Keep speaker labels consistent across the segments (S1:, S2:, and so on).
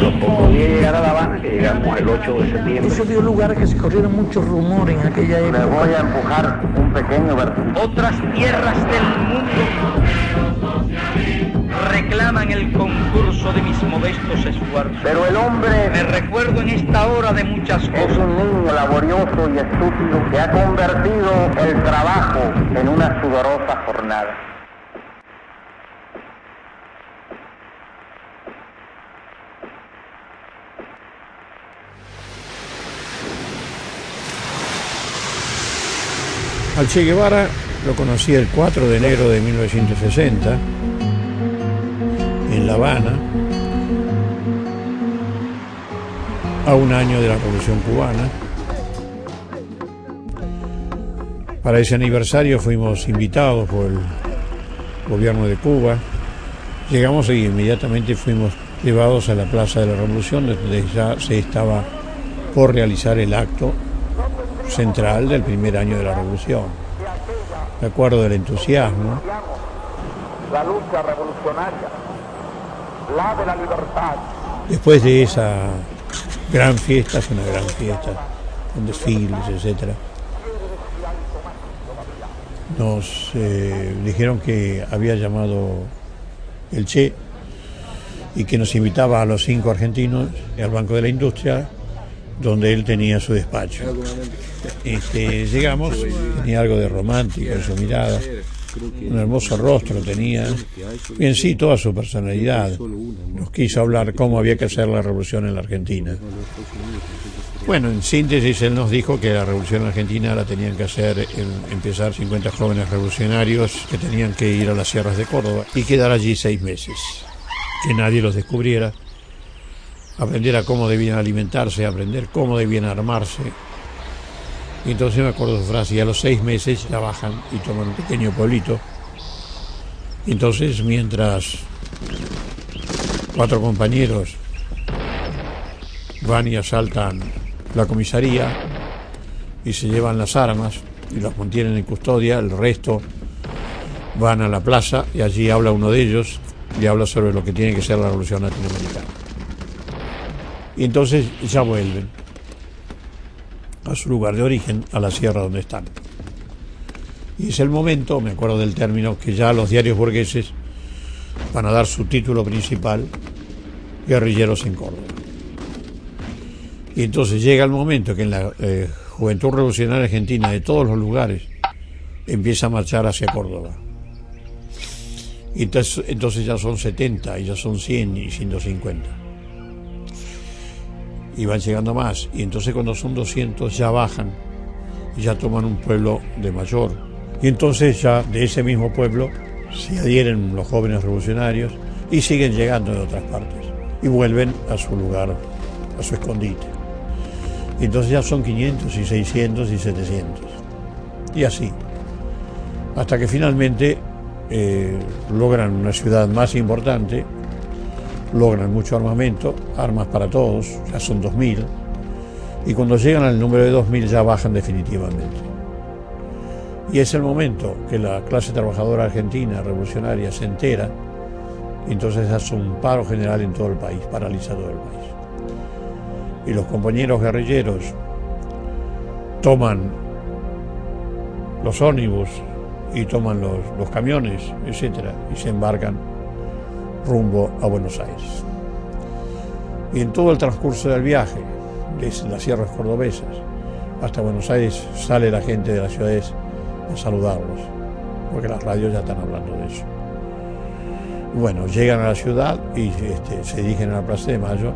S1: los pocos días de llegar a La Habana, que llegamos el 8 de septiembre.
S2: Eso dio lugar a que se corrieron muchos rumores en aquella época.
S1: Les voy a empujar un pequeño versículo.
S3: Otras tierras del mundo reclaman el concurso de mis modestos esfuerzos.
S1: Pero el hombre
S3: Me recuerdo en esta hora de muchas
S1: es
S3: cosas.
S1: un niño laborioso y estúpido que ha convertido el trabajo en una sudorosa jornada.
S4: Al Che Guevara lo conocí el 4 de enero de 1960 en La Habana, a un año de la Revolución Cubana. Para ese aniversario fuimos invitados por el gobierno de Cuba. Llegamos y inmediatamente fuimos llevados a la Plaza de la Revolución, donde ya se estaba por realizar el acto central del primer año de la Revolución. Me acuerdo del entusiasmo.
S1: La lucha revolucionaria, la de la libertad.
S4: Después de esa gran fiesta, fue una gran fiesta, con desfiles, etc. Nos dijeron que había llamado el Che y que nos invitaba a los 5 argentinos al Banco de la Industria, donde él tenía su despacho. Llegamos, tenía algo de romántico en su mirada, un hermoso rostro tenía, y en sí toda su personalidad. Nos quiso hablar cómo había que hacer la revolución en la Argentina. Bueno, en síntesis, él nos dijo que la revolución en Argentina la tenían que hacer, empezar 50 jóvenes revolucionarios que tenían que ir a las sierras de Córdoba y quedar allí 6 meses, que nadie los descubriera, aprender a cómo debían alimentarse, aprender cómo debían armarse. Y entonces me acuerdo de su frase, y a los 6 meses ya bajan y toman un pequeño pueblito. Y entonces, mientras 4 compañeros van y asaltan la comisaría y se llevan las armas y las mantienen en custodia, el resto van a la plaza y allí habla uno de ellos y habla sobre lo que tiene que ser la revolución latinoamericana. Y entonces ya vuelven a su lugar de origen, a la sierra donde están. Y es el momento, me acuerdo del término, que ya los diarios burgueses van a dar su título principal, Guerrilleros en Córdoba. Y entonces llega el momento que en la Juventud Revolucionaria Argentina, de todos los lugares, empieza a marchar hacia Córdoba. Y entonces ya son 70, y ya son 100 y 150. Y van llegando más, y entonces cuando son 200 ya bajan y ya toman un pueblo de Mayor, y entonces ya de ese mismo pueblo se adhieren los jóvenes revolucionarios y siguen llegando de otras partes y vuelven a su lugar, a su escondite, y entonces ya son 500 y 600 y 700 y así hasta que finalmente logran una ciudad más importante, logran mucho armamento, armas para todos, ya son 2000, y cuando llegan al número de 2000 ya bajan definitivamente. Y es el momento que la clase trabajadora argentina revolucionaria se entera, y entonces hace un paro general en todo el país, paraliza todo el país. Y los compañeros guerrilleros toman los ómnibus y toman los camiones, etcétera, y se embarcan rumbo a Buenos Aires. Y en todo el transcurso del viaje, desde las sierras cordobesas hasta Buenos Aires, sale la gente de las ciudades a saludarlos, porque las radios ya están hablando de eso. Bueno, llegan a la ciudad y se dirigen a la Plaza de Mayo,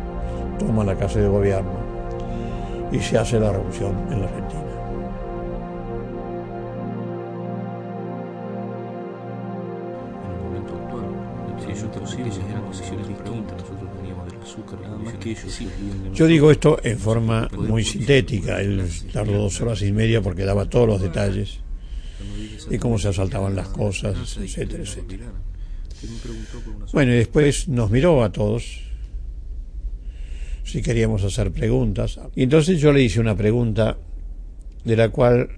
S4: toman la Casa de Gobierno y se hace la revolución en la Argentina. Yo digo esto en forma muy sintética. Él tardó 2 horas y media porque daba todos los detalles y cómo se asaltaban las cosas, etcétera, etcétera. Bueno, y después nos miró a todos si queríamos hacer preguntas, y entonces yo le hice una pregunta de la cual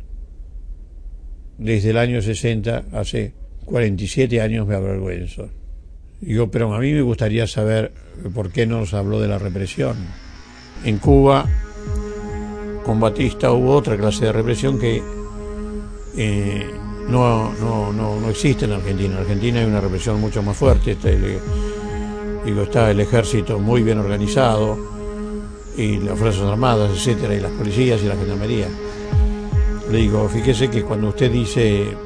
S4: desde el año 60, hace 47 años, me avergüenzo. Digo, pero a mí me gustaría saber por qué nos habló de la represión. En Cuba, con Batista hubo otra clase de represión que no existe en Argentina. En Argentina hay una represión mucho más fuerte. Está el ejército muy bien organizado, y las fuerzas armadas, etcétera, y las policías y la gendarmería. Le digo, fíjese que cuando usted dice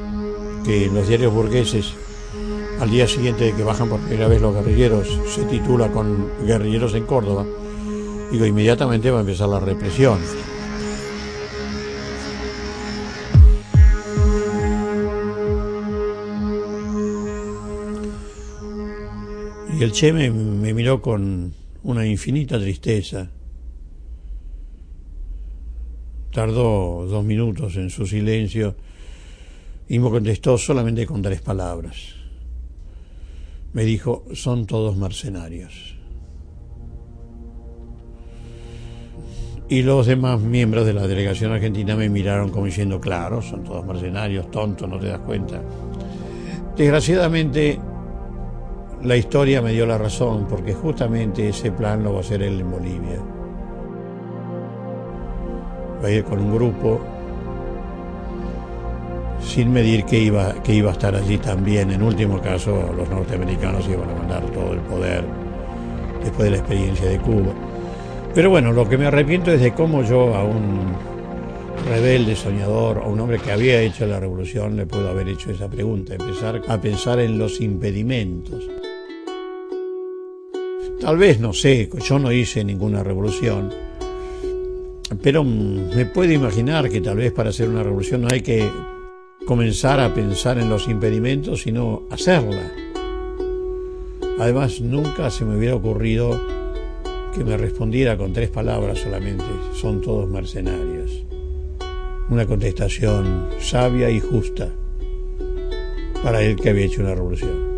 S4: que en los diarios burgueses, al día siguiente de que bajan por primera vez los guerrilleros, se titula con guerrilleros en Córdoba, digo, inmediatamente va a empezar la represión. Y el Che me miró con una infinita tristeza. Tardó 2 minutos en su silencio y me contestó solamente con 3 palabras. Me dijo, son todos mercenarios. Y los demás miembros de la delegación argentina me miraron como diciendo, claro, son todos mercenarios, tonto, no te das cuenta. Desgraciadamente, la historia me dio la razón, porque justamente ese plan lo va a hacer él en Bolivia. Va a ir con un grupo sin medir que iba a estar allí también. En último caso, los norteamericanos iban a mandar todo el poder después de la experiencia de Cuba. Pero bueno, lo que me arrepiento es de cómo yo a un rebelde, soñador, a un hombre que había hecho la revolución, le puedo haber hecho esa pregunta, empezar a pensar en los impedimentos. Tal vez, no sé, yo no hice ninguna revolución, pero me puedo imaginar que tal vez para hacer una revolución no hay que comenzar a pensar en los impedimentos, sino hacerla. Además, nunca se me hubiera ocurrido que me respondiera con 3 palabras solamente, son todos mercenarios. Una contestación sabia y justa para él que había hecho una revolución.